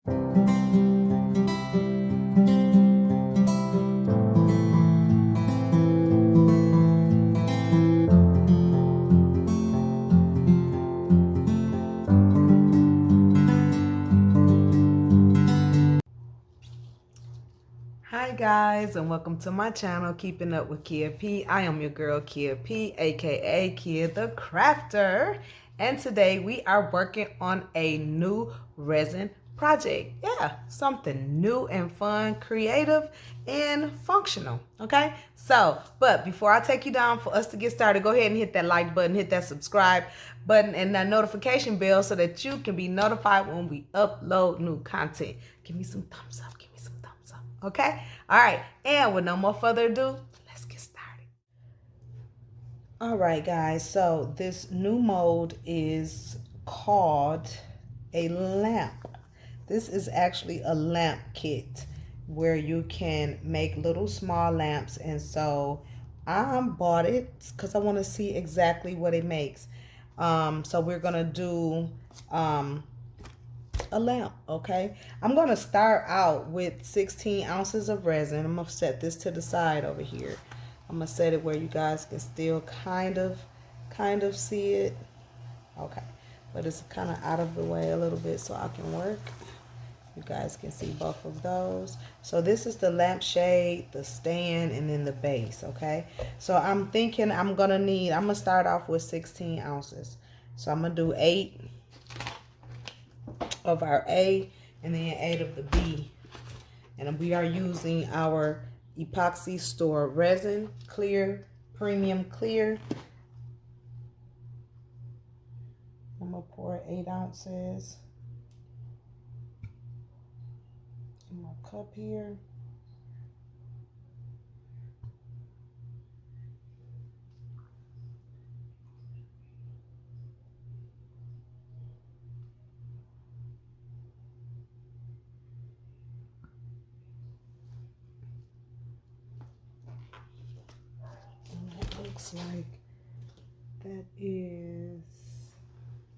Hi guys, and welcome to my channel, Keeping Up with Kia P. I am your girl Kia P, aka Kia the Crafter, and today we are working on a new resin project. Yeah, something new and fun, creative and functional. Okay, but before I take you down, for us to get started, go ahead and hit that like button, hit that subscribe button, and that notification bell so that you can be notified when we upload new content. Give me some thumbs up. Give me some thumbs up. Okay? All right. And with no more further ado, let's get started. All right, guys. So this new mold is called a lamp. This is actually a lamp kit where you can make little small lamps. And so I bought it because I want to see exactly what it makes. So we're going to do a lamp. Okay, I'm gonna start out with 16 ounces of resin. I'm gonna set this to the side over here. I'm gonna set it where you guys can still kind of see it. Okay, but it's kind of out of the way a little bit so I can work. You guys can see both of those. So this is the lampshade, the stand, and then the base. Okay, so I'm thinking I'm gonna start off with 16 ounces. So I'm gonna do 8 of our A and then 8 of the B. And we are using our Epoxy Store resin, clear, premium clear. I'm gonna pour 8 ounces in my cup here. And that looks like that is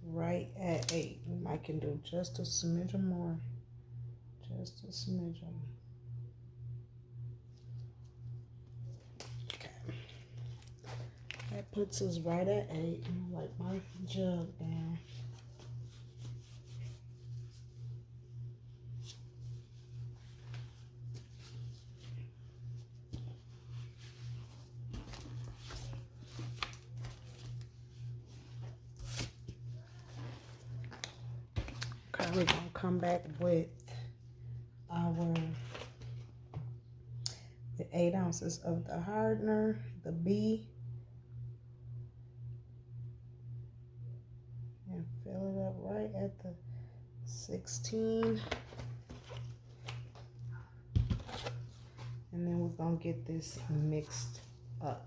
right at 8. I can do just a smidgen more. Just a smidgen. Okay. That puts us right at 8. I'm gonna wipe my jug down. Okay, we're gonna come back with the 8 ounces of the hardener, the B, and fill it up right at the 16. And then we're gonna get this mixed up.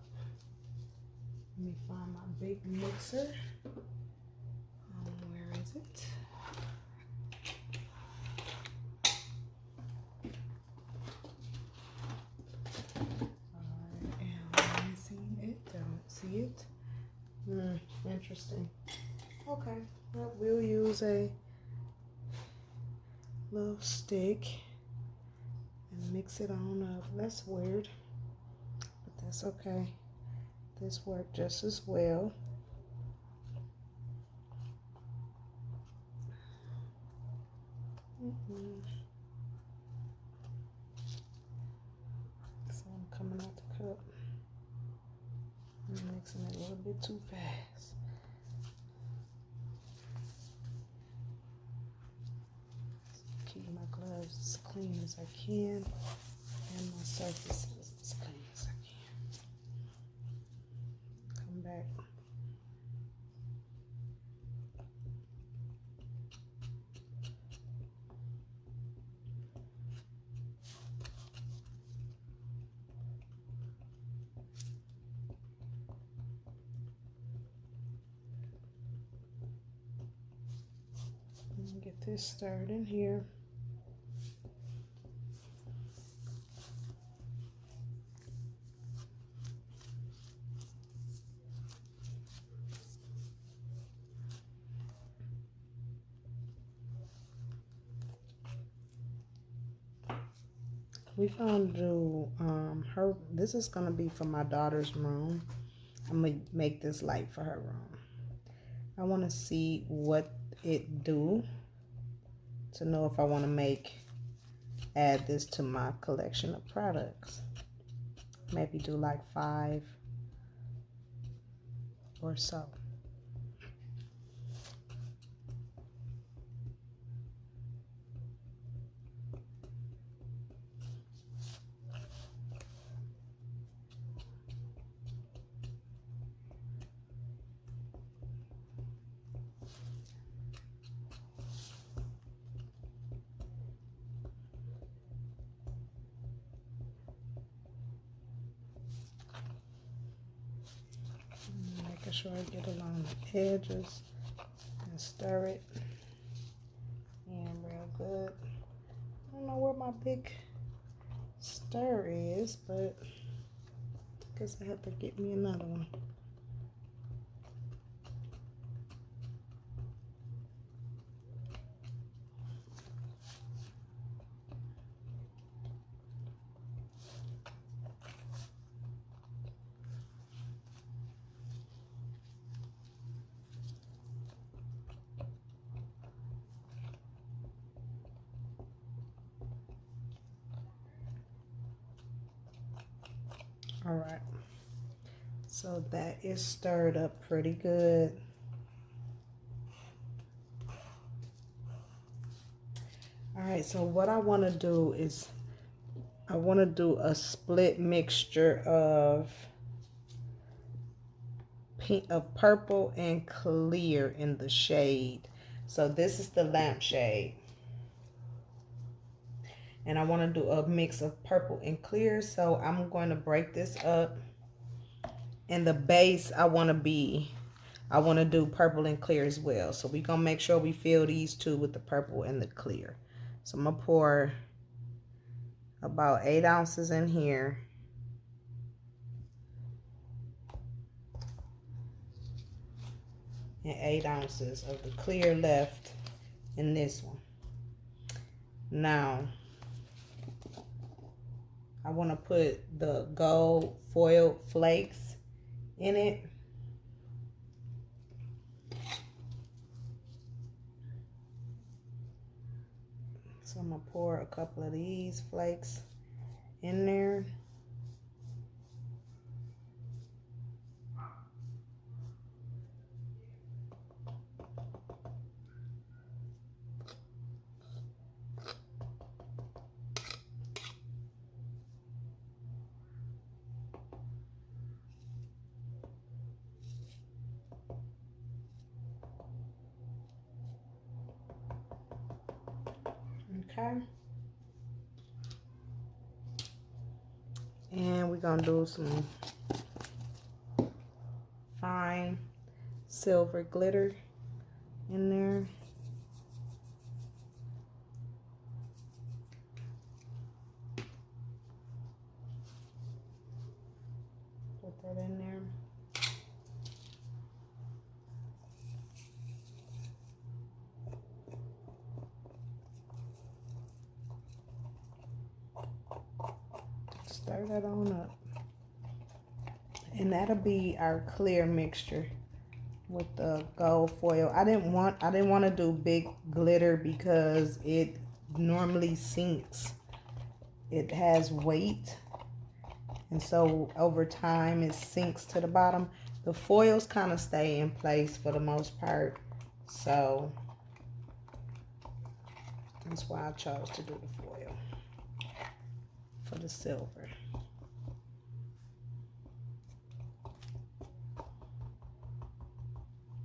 Let me find my big mixer. Where is it? I'm missing it. Don't see it. Interesting. Okay, well, we'll use a little stick and mix it on up. That's weird, but that's okay. This worked just as well. So I'm coming out the cup. I'm mixing it a little bit too fast. Keep my gloves as clean as I can and my surfaces as clean as I can. Come back. Get this stirred in here. we gonna do her. This is gonna be for my daughter's room. I'm gonna make this light for her room. I want to see what it do to know if I want to add this to my collection of products. Maybe do like 5 or so. Making sure I get along the edges and stir it in real good. I don't know where my big stir is, but I guess I have to get me another one. All right, so that is stirred up pretty good. All right, so what I want to do is I want to do a split mixture of purple and clear in the shade. So this is the lamp shade. And I want to do a mix of purple and clear. So I'm going to break this up. And the base I want to do purple and clear as well. So we're going to make sure we fill these two with the purple and the clear. So I'm going to pour about 8 ounces in here. And 8 ounces of the clear left in this one. Now, I want to put the gold foil flakes in it. So I'm going to pour a couple of these flakes in there. Okay. And we're going to do some fine silver glitter in there. Put that in there. Stir that on up. And that'll be our clear mixture with the gold foil. I didn't want to do big glitter because it normally sinks. It has weight, and so over time it sinks to the bottom. The foils kind of stay in place for the most part, so that's why I chose to do the foil for the silver.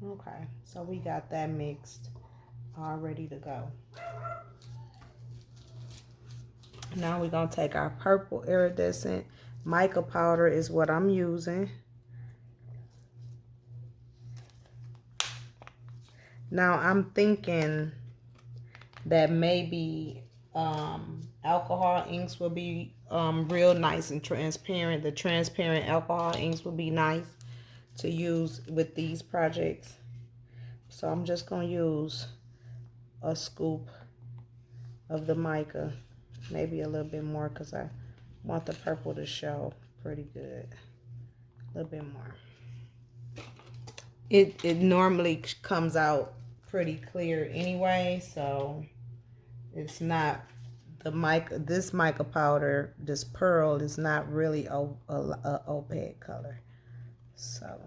Okay, so we got that mixed, all ready to go. Now we're going to take our purple iridescent mica powder is what I'm using. Now I'm thinking that maybe alcohol inks will be real nice and transparent. The transparent alcohol inks will be nice to use with these projects. So I'm just going to use a scoop of the mica maybe a little bit more because I want the purple to show pretty good. A little bit more. It normally comes out pretty clear anyway, so it's not the mica. This mica powder, this pearl, is not really a opaque color. So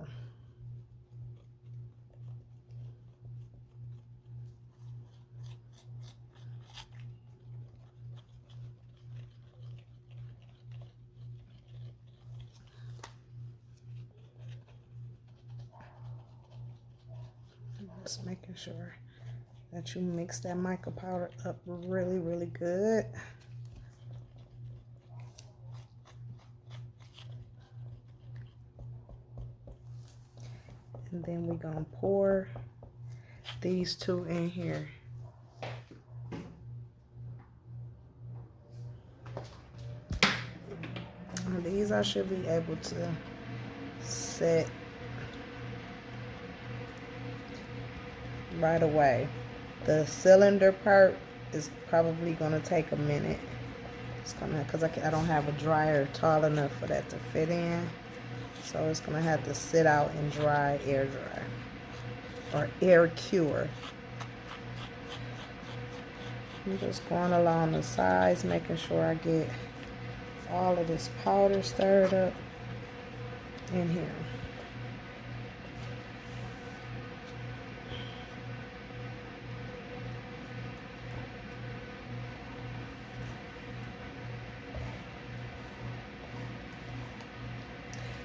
just making sure that you mix that mica powder up really, really good. And then we're gonna pour these two in here. And these I should be able to set right away. The cylinder part is probably gonna take a minute. It's gonna, because I don't have a dryer tall enough for that to fit in. So it's gonna have to sit out and dry, air dry, or air cure. I'm just going along the sides, making sure I get all of this powder stirred up in here.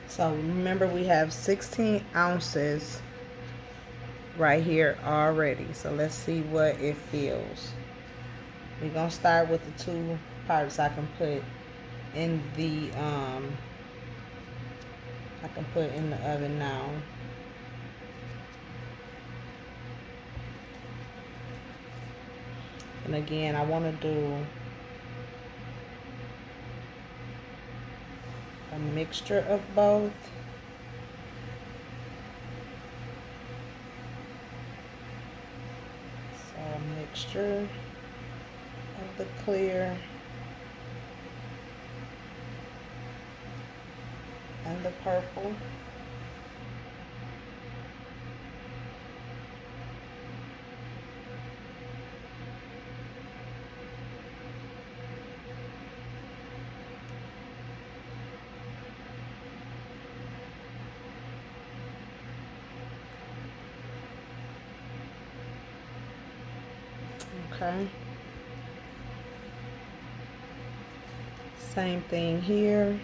So remember, we have 16 ounces right here already. So let's see what it feels. We're gonna start with the two parts I can put in the oven now. And again, I want to do a mixture of both. So a mixture of the clear and the purple. Okay. Same thing here.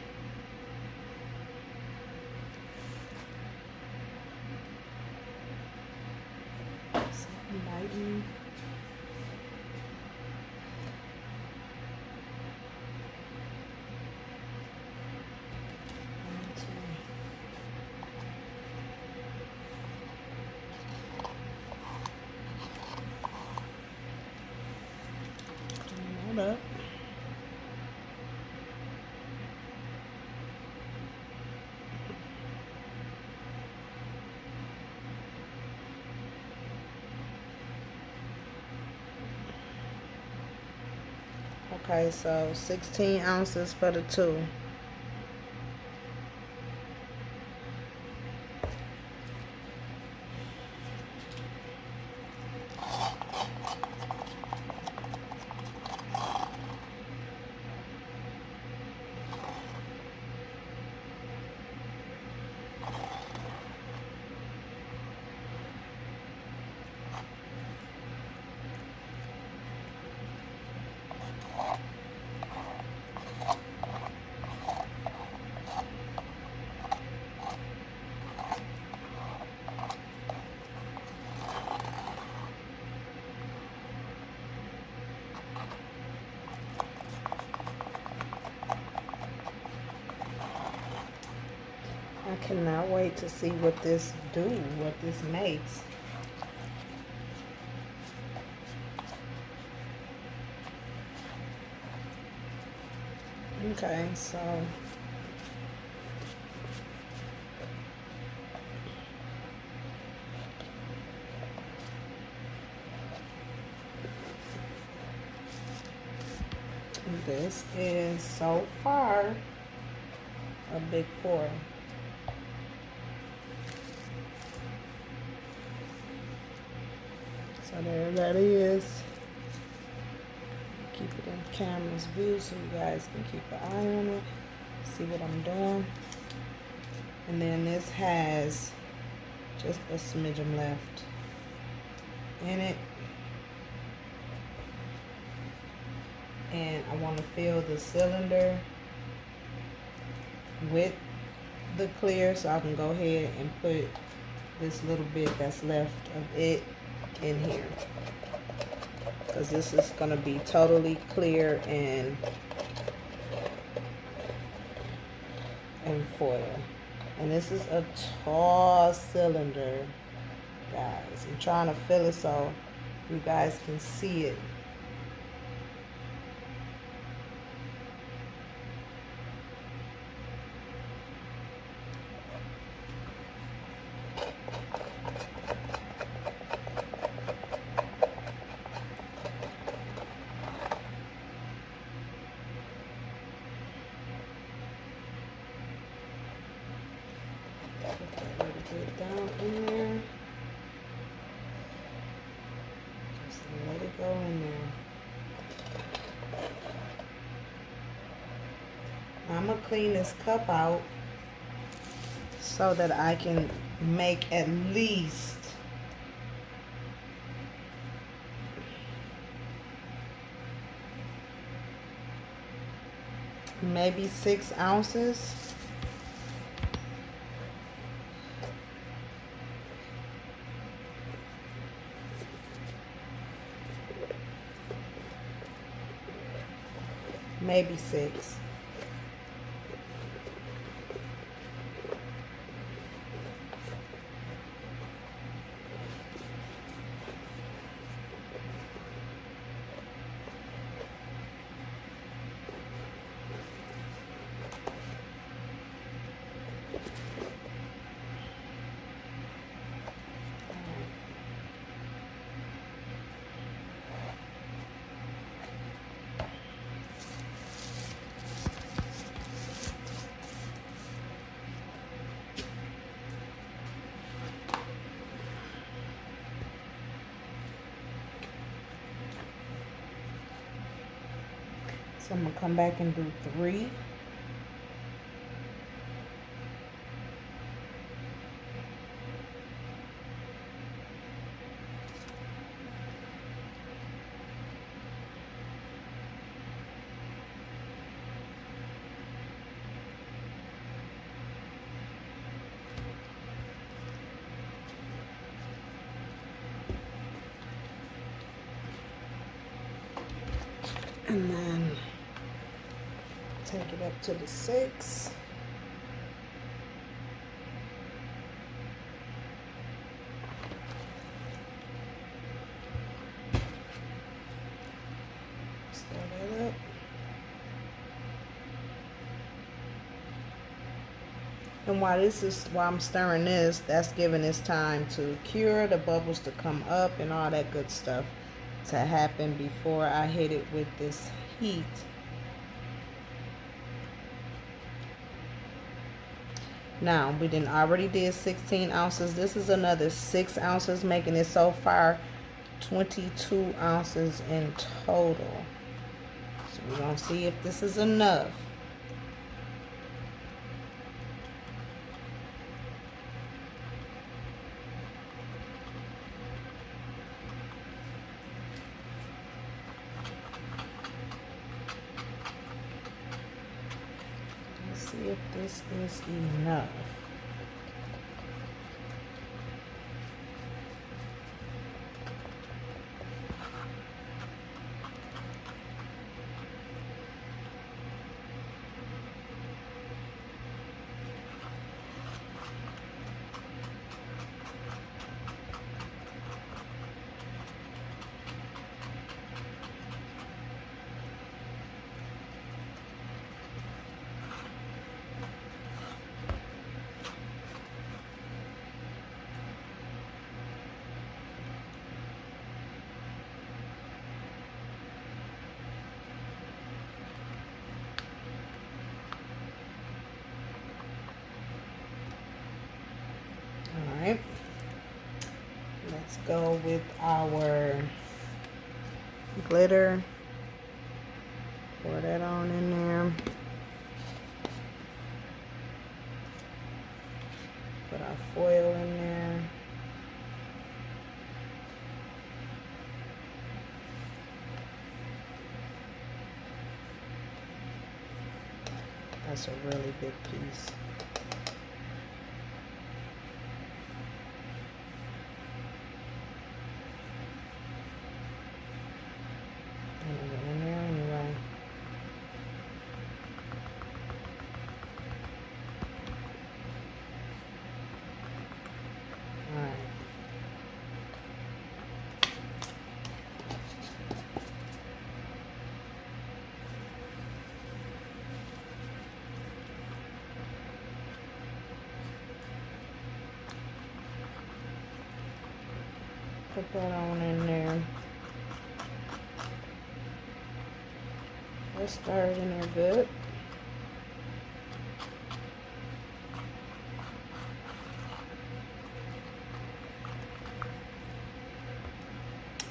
Lighten. Up. Okay, so 16 ounces for the two. I cannot wait to see what this makes. Okay, so This is so far a big pour. So there that is. Keep it in camera's view so you guys can keep an eye on it. See what I'm doing. And then this has just a smidgen left in it. And I want to fill the cylinder with the clear so I can go ahead and put this little bit that's left of it in here, because this is going to be totally clear and foil. And this is a tall cylinder, guys. I'm trying to fill it so you guys can see it. Down in there. Just let it go in there. I'm gonna clean this cup out so that I can make at least maybe 6 ounces. Maybe 6. So I'm going to come back and do 3. And then take it up to the 6. Stir that up. And while I'm stirring this, that's giving this time to cure, the bubbles to come up and all that good stuff to happen before I hit it with this heat. Now, we already did 16 ounces. This is another 6 ounces, making it so far 22 ounces in total. So we're going to see if this is enough. See if this is enough. go with our glitter. Pour that on in there. Put our foil in there. That's a really big piece. In there anyway. All right. Put that on in there. Let's stir it in there good.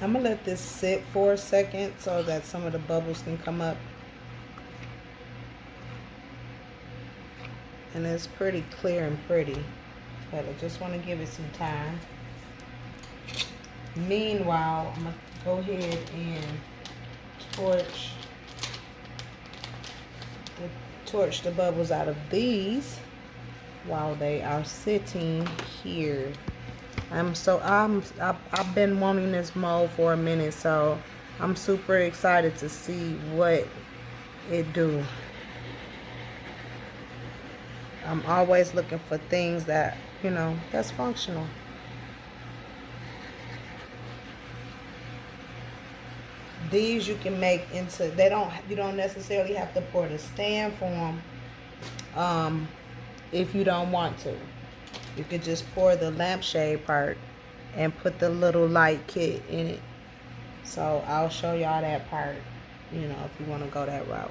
I'm gonna let this sit for a second so that some of the bubbles can come up. And it's pretty clear and pretty, but I just want to give it some time. Meanwhile, I'm gonna go ahead and torch the bubbles out of these while they are sitting here. I've been wanting this mold for a minute, so I'm super excited to see what it do. I'm always looking for things that, you know, that's functional. These you can make into, you don't necessarily have to pour the stand for them if you don't want to. You could just pour the lampshade part and put the little light kit in it. So I'll show y'all that part, you know, if you want to go that route.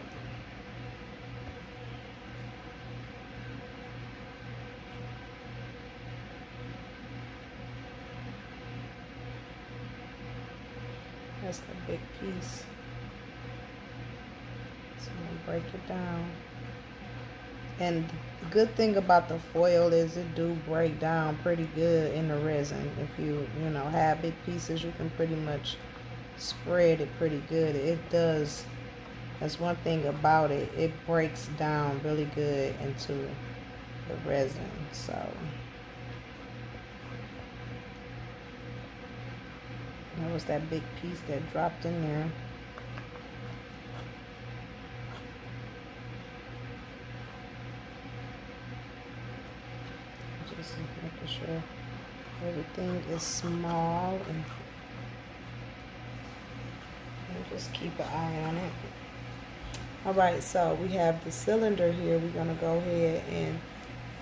That's the big piece. So I'm gonna break it down. And the good thing about the foil is it do break down pretty good in the resin. If you know, have big pieces, you can pretty much spread it pretty good. It does. That's one thing about it. It breaks down really good into the resin. So that was that big piece that dropped in there. Just making sure everything is small and just keep an eye on it. Alright, so we have the cylinder here. We're going to go ahead and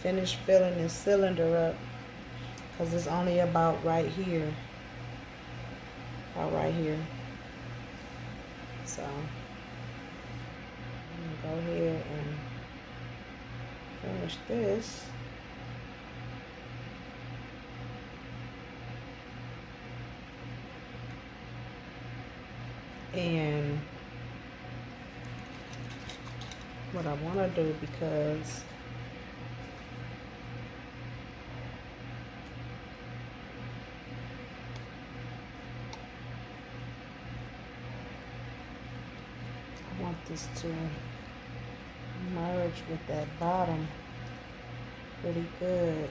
finish filling this cylinder up because it's only about right here. Right here. So I'm gonna go ahead and finish this. And what I want to do, because I want this to merge with that bottom pretty good.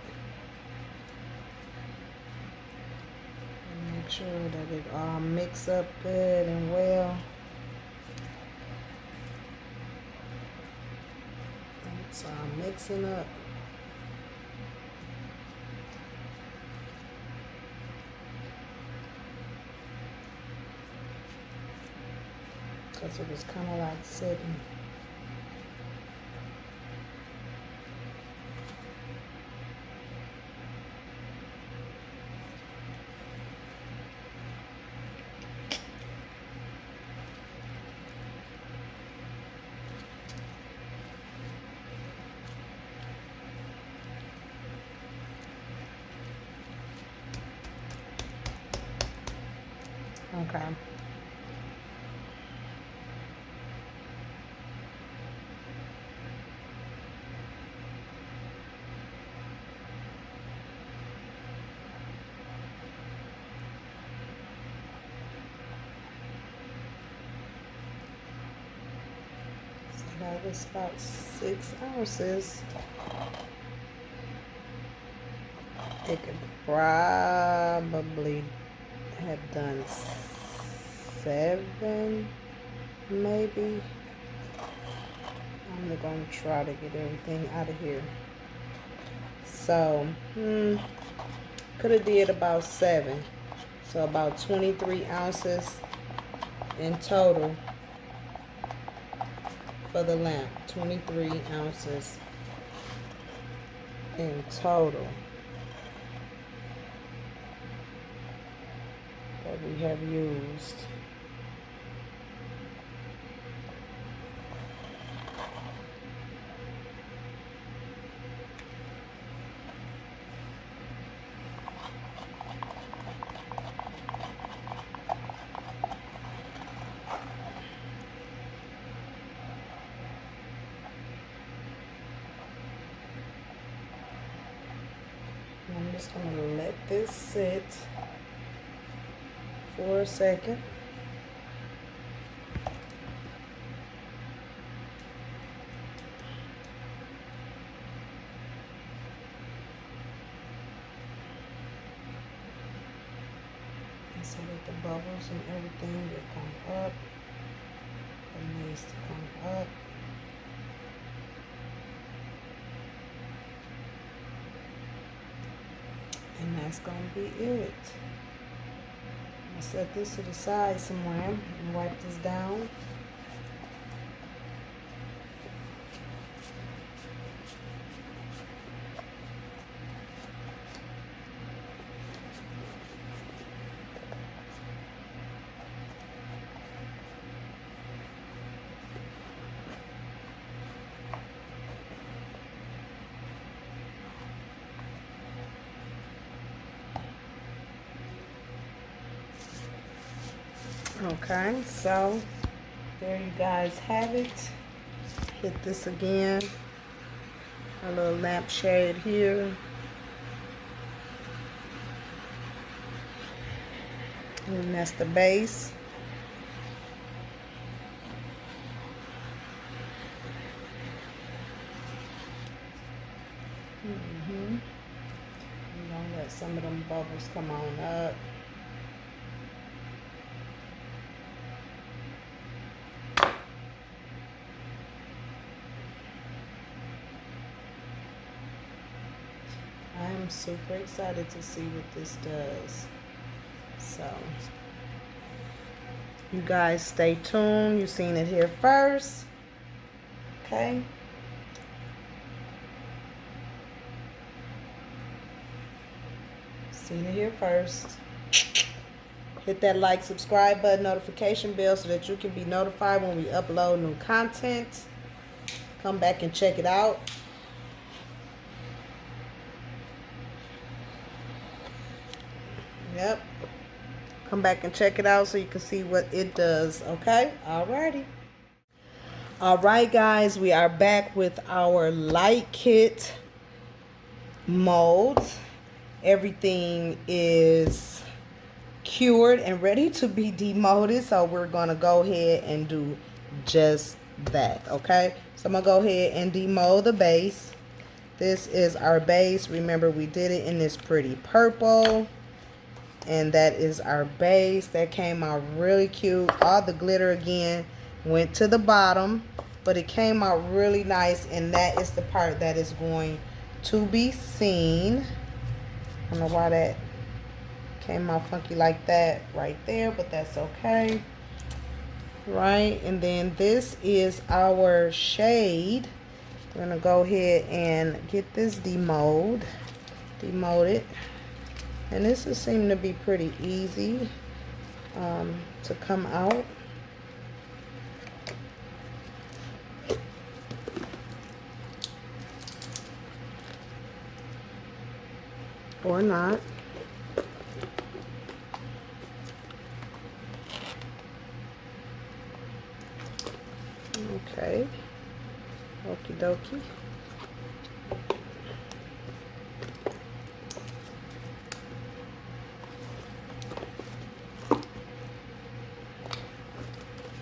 And make sure that it all mix up good and well. And it's all mixing up. Because it was kind of like sitting. Okay. So that was about 6 ounces. It could probably have done 7, maybe. I'm gonna try to get everything out of here. So, could have did about 7. So about 23 ounces in total for the lamp. 23 ounces in total that we have used. I'm just going to let this sit for a second. And so that the bubbles and everything will come up. It needs to come up. And that's going to be it. I'll set this to the side somewhere and wipe this down. Okay, so there you guys have it. Hit this again. A little lampshade here. And that's the base. I'm gonna let some of them bubbles come on up. I am super excited to see what this does. So, you guys stay tuned. You've seen it here first. Okay. Seen it here first. Hit that like, subscribe button, notification bell so that you can be notified when we upload new content. Come back and check it out. Yep. Come back and check it out so you can see what it does. Okay? Alrighty. Alright guys, we are back with our light kit molds. Everything is cured and ready to be demolded, so we're going to go ahead and do just that. Okay, so I'm going to go ahead and demold the base. This is our base. Remember, we did it in this pretty purple, and that is our base. That came out really cute. All the glitter again went to the bottom, but it came out really nice, and that is the part that is going to be seen. I don't know why that came out funky like that right there, but that's okay. Right, and then this is our shade. We're gonna go ahead and get this demolded. And this will seem to be pretty easy to come out. Or not. Okay. Okie dokie.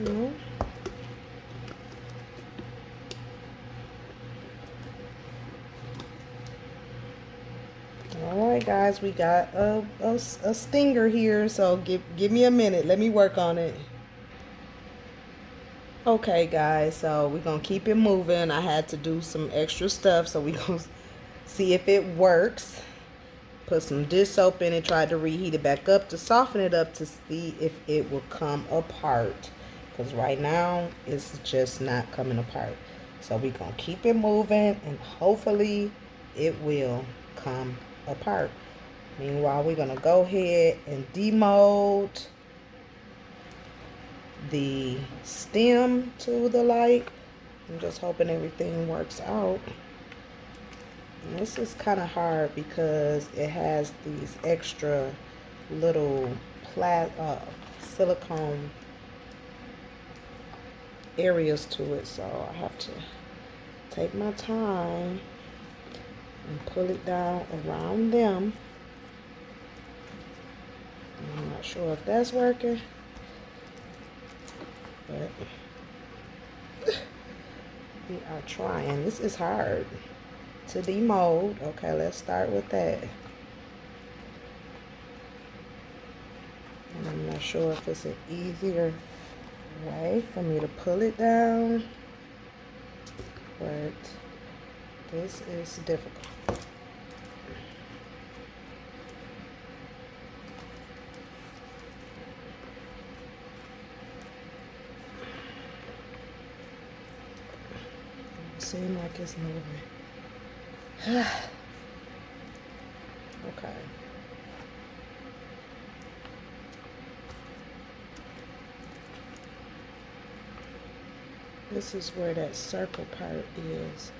No. All right, guys, we got a stinger here, so give me a minute. Let me work on it. Okay, guys, so we're gonna keep it moving. I had to do some extra stuff, so we're gonna see if it works. Put some dish soap in it, tried to reheat it back up to soften it up to see if it will come apart. Because right now, it's just not coming apart. So we're gonna keep it moving, and hopefully it will come apart. Meanwhile, we're gonna go ahead and demold the stem to the light. I'm just hoping everything works out. And this is kind of hard because it has these extra little silicone areas to it, so I have to take my time and pull it down around them. I'm not sure if that's working, but we are trying. This is hard to demold. Okay, let's start with that. And I'm not sure if it's an easier way for me to pull it down, but this is difficult. Seems like it's moving. Okay. This is where that circle part is.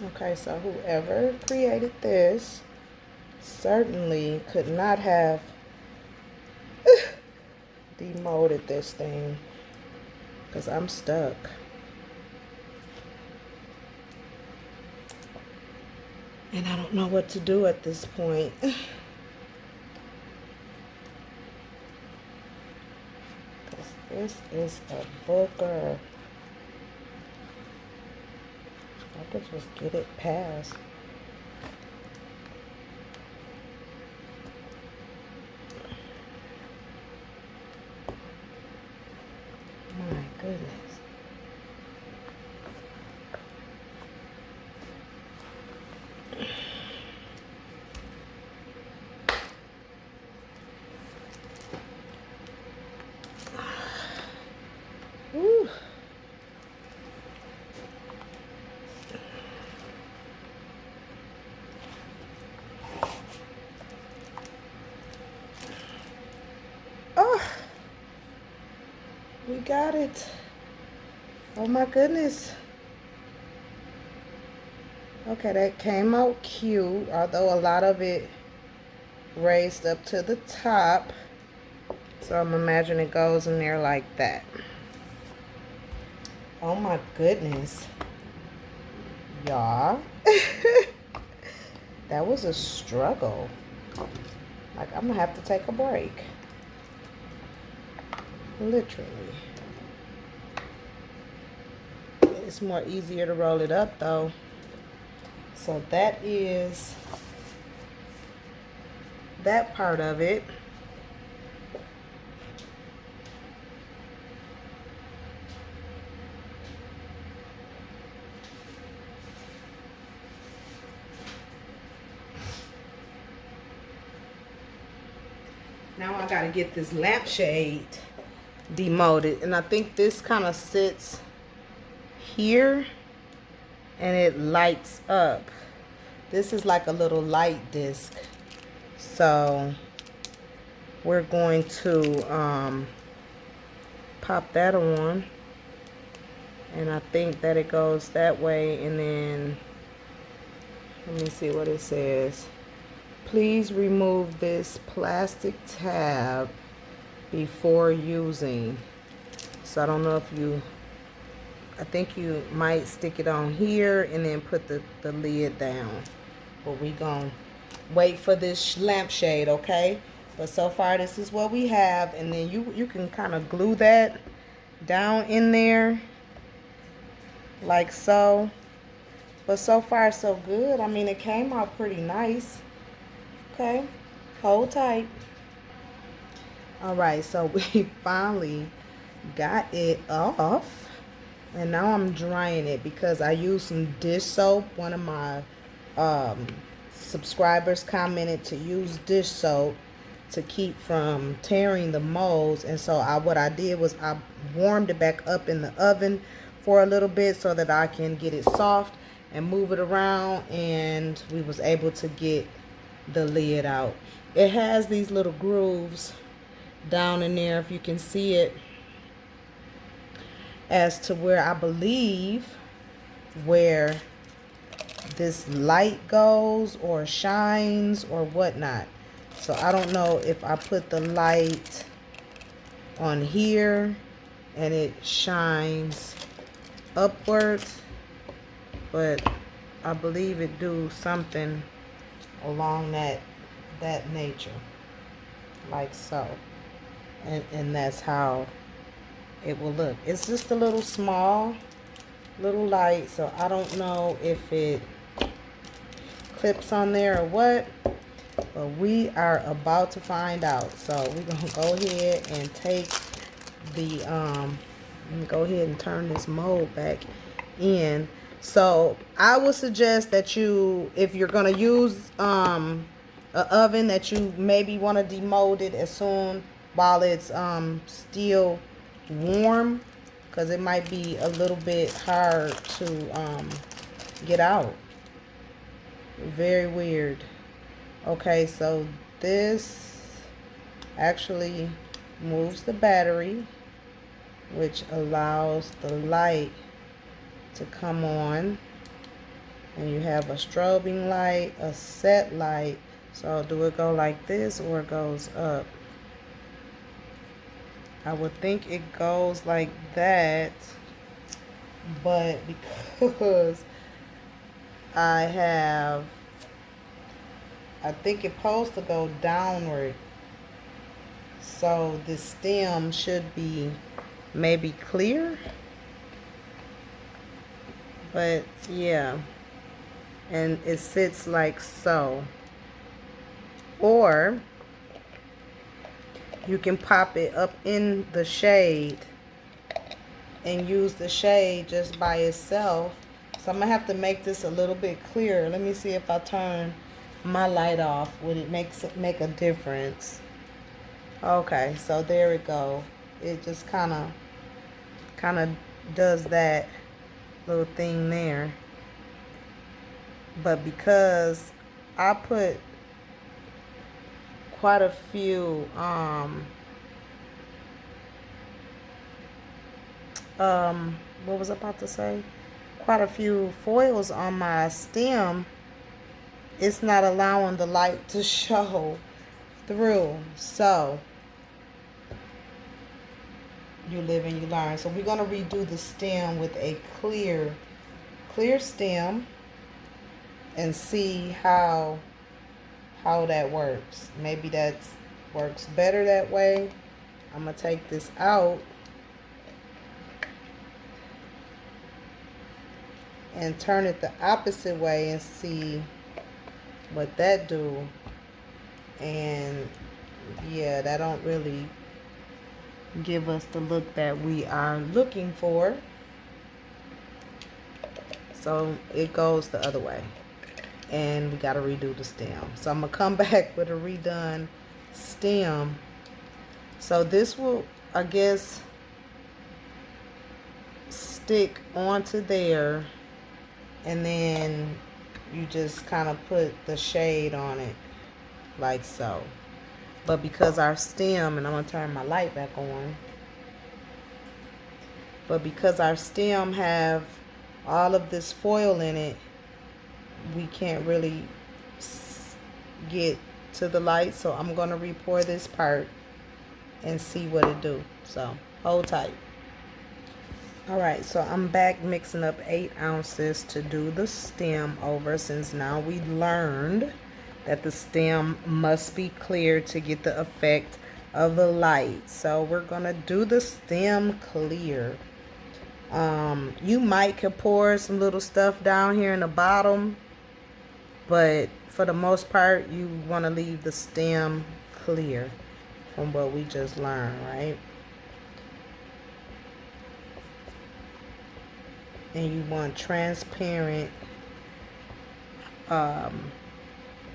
Okay, so whoever created this certainly could not have demolded this thing, because I'm stuck. And I don't know what to do at this point. Because this is a booger. I could just get it past. My goodness. Whew. Oh, we got it. Oh my goodness. Okay, that came out cute, although a lot of it raised up to the top. So I'm imagining it goes in there like that. Oh my goodness. Y'all. That was a struggle. Like, I'm gonna have to take a break. Literally. It's more easier to roll it up though. So that is that part of it. Now I gotta get this lampshade demolded, and I think this kind of sits here and it lights up. This is like a little light disc, so we're going to pop that on, and I think that it goes that way, and then Let me see what it says. Please remove this plastic tab before using. So I don't know if you, I think you might stick it on here and then put the lid down. But we gonna wait for this lampshade, okay? But so far this is what we have, and then you can kind of glue that down in there like so. But so far so good. I mean, it came out pretty nice. Okay, hold tight. All right, so we finally got it off, and now I'm drying it because I used some dish soap. One of my subscribers commented to use dish soap to keep from tearing the molds, and so what I did was I warmed it back up in the oven for a little bit so that I can get it soft and move it around, and we was able to get the lid out. It has these little grooves down in there, if you can see it, as to where I believe where this light goes or shines or whatnot. So I don't know if I put the light on here and it shines upwards, but I believe it do something along that nature, like so, and that's how it will look. It's just a little small, little light, so I don't know if it clips on there or what, but we are about to find out. So we're gonna go ahead and take the let me go ahead and turn this mold back in. So I would suggest that you, if you're gonna use an oven, that you maybe want to demold it as soon while it's still warm, because it might be a little bit hard to get out. Very weird. Okay, so this actually moves the battery, which allows the light to come on, and you have a strobing light, a set light. So do it go like this or it goes up? I would think it goes like that, but because I think it's supposed to go downward, so the stem should be maybe clear. But yeah, and it sits like so. Or you can pop it up in the shade and use the shade just by itself. So I'm gonna have to make this a little bit clearer. Let me see if I turn my light off, would it make a difference? Okay, so there we go. It just kind of does that little thing there. But because I put quite a few what was I about to say? Quite a few foils on my stem, it's not allowing the light to show through. So you live and you learn. So we're going to redo the stem with a clear stem and see how that works. Maybe that works better that way. I'm going to take this out and turn it the opposite way and see what that do. And yeah, that don't really give us the look that we are looking for. So it goes the other way, and we got to redo the stem. So I'm gonna come back with a redone stem. So this will, I guess, stick onto there, and then you just kind of put the shade on it like so. But because our stem, and I'm going to turn my light back on, but because our stem have all of this foil in it, we can't really get to the light. So I'm gonna re-pour this part and see what it do. So hold tight. All right, so I'm back mixing up 8 ounces to do the stem over, since now we learned that the stem must be clear to get the effect of the light. So we're gonna do the stem clear. You might could pour some little stuff down here in the bottom, but for the most part you want to leave the stem clear from what we just learned, right? And you want transparent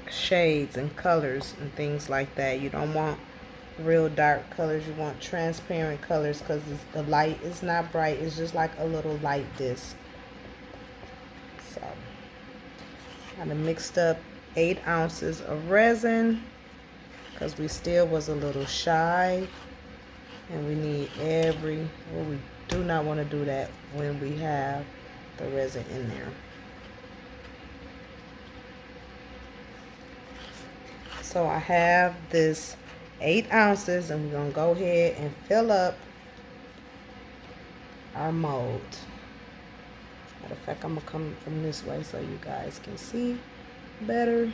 shades and colors and things like that. You don't want real dark colors. You want transparent colors, because the light is not bright. It's just like a little light disc. So I done mixed up 8 ounces of resin, because we still was a little shy, and we need well, we do not want to do that when we have the resin in there. So I have this 8 ounces, and we're gonna go ahead and fill up our mold. Matter of fact, I'm gonna come from this way so you guys can see better. And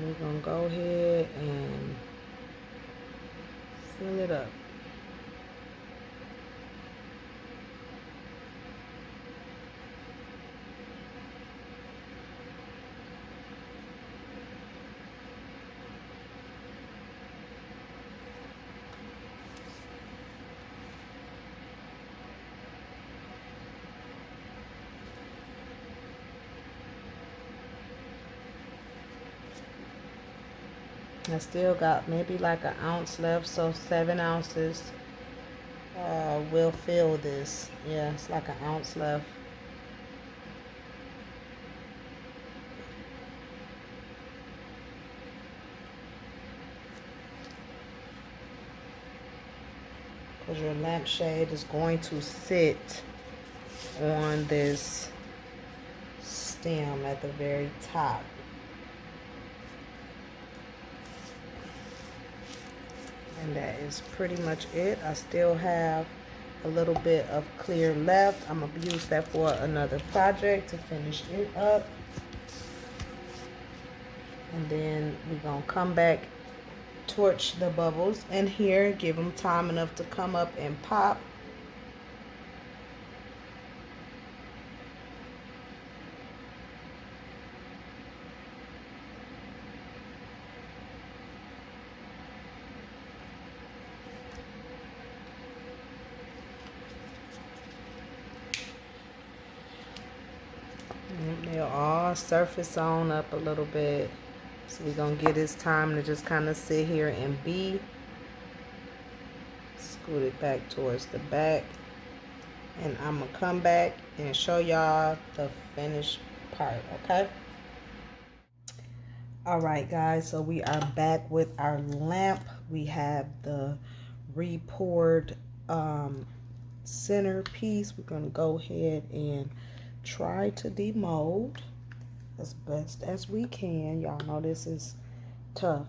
we're gonna go ahead and fill it up. I still got maybe like an ounce left, so 7 ounces will fill this. Yeah, it's like an ounce left. Because your lampshade is going to sit on this stem at the very top. And that is pretty much it. I still have a little bit of clear left. I'm gonna use that for another project to finish it up. And then we're gonna come back, torch the bubbles in here, give them time enough to come up and pop. They'll all surface on up a little bit. So we're gonna get this time to just kind of sit here and be. Scoot it back towards the back. And I'm gonna come back and show y'all the finished part, okay? All right, guys, so we are back with our lamp. We have the re-poured centerpiece. We're gonna go ahead and try to demold as best as we can. Y'all know this is tough.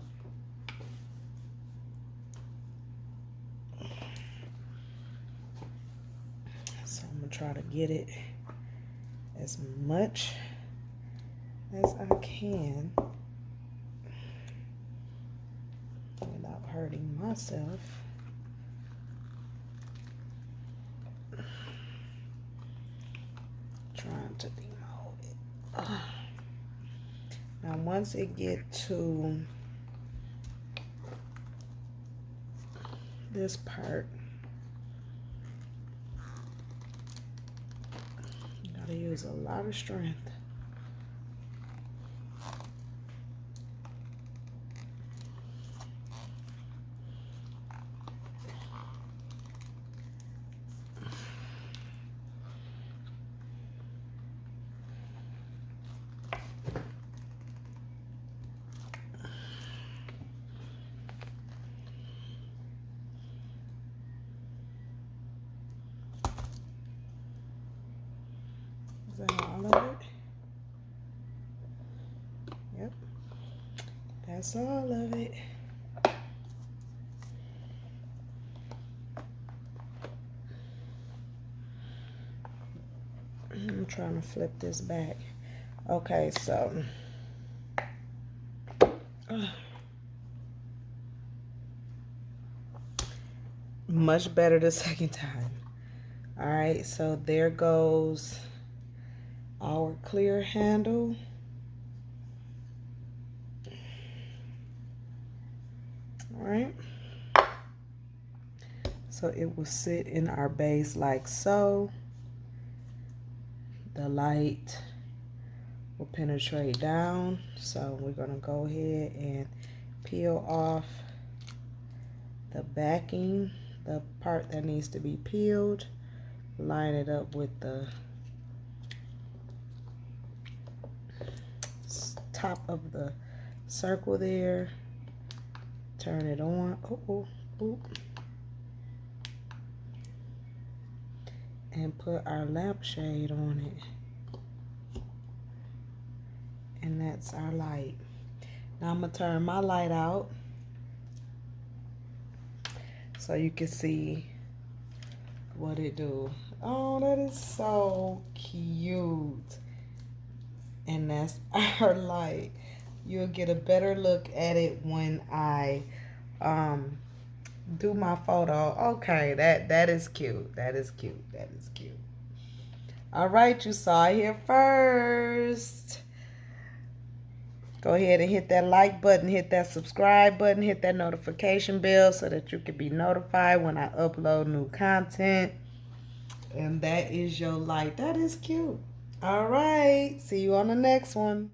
So I'm gonna try to get it as much as I can without hurting myself. Trying to demold it. Now once it get to this part, you gotta use a lot of strength. Is that all of it? That's all of it. I'm trying to flip this back. Okay, so much better the second time. All right, so there goes our clear handle. All right, so it will sit in our base like so. The light will penetrate down, so we're gonna go ahead and peel off the backing, the part that needs to be peeled, line it up with the top of the circle there, turn it on, and put our lampshade on it. And that's our light. Now I'm gonna turn my light out so you can see what it do. Oh, that is so cute. And that's our light. You'll get a better look at it when I do my photo. Okay, that is cute. That is cute. That is cute. All right, you saw it here first. Go ahead and hit that like button, hit that subscribe button, hit that notification bell so that you can be notified when I upload new content. And that is your light. That is cute. All right, see you on the next one.